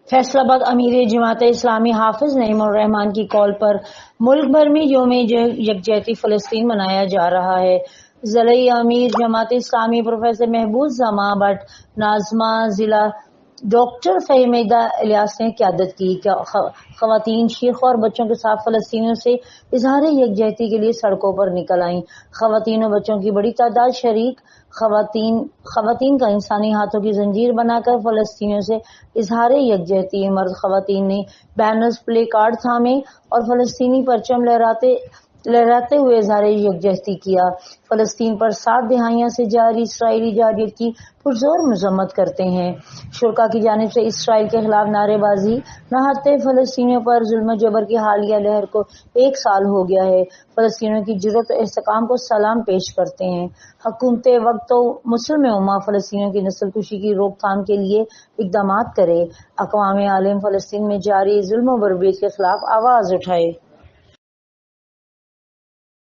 फैसला बाद अमीर जमात इस्लामी हाफिज नईम उर रहमान की कॉल पर मुल्क भर में यौम यकजहती फ़लस्तीन मनाया जा रहा है। ज़िला अमीर जमात इस्लामी प्रोफेसर महबूब जमा बट नाज़मा जिला डॉक्टर फ़हमीदा इलियास ने क़यादत की। ख़वातीन शीख और बच्चों के साथ फ़लस्तीनियों से इज़हार यकजहती के लिए सड़कों पर निकल आईं। ख़वातीन और बच्चों की बड़ी तादाद शरीक ख़वातीन का इंसानी हाथों की जंजीर बनाकर फ़लस्तीनियों से इज़हार यकजहती। मर्द ख़वातीन ने बैनर्स, प्ले कार्ड थामे और फ़लस्तीनी परचम लहराते हुए इज़हार यकजहती किया। फ़लस्तीन पर 7 दिहाइयों से जारी इसराइली जारयत की पुरजोर मज़म्मत करते हैं। शुरा की जानिब से इसराइल के खिलाफ नारेबाजी नहाते फ़लस्तीनियों पर जुल्म जबर की हालिया लहर को 1 साल हो गया है। फ़लस्तीनियों की जुर्रत और इस्तेकाम को सलाम पेश करते हैं। हुकूमत वक्त तो मुस्लिम उम्मा फ़लस्तीनियों की नस्लकुशी की रोकथाम के लिए इक़दामात करे। अक़वाम आलम फ़लस्तीन में जारी जुल्म व बर्बरियत के खिलाफ आवाज़ उठाए।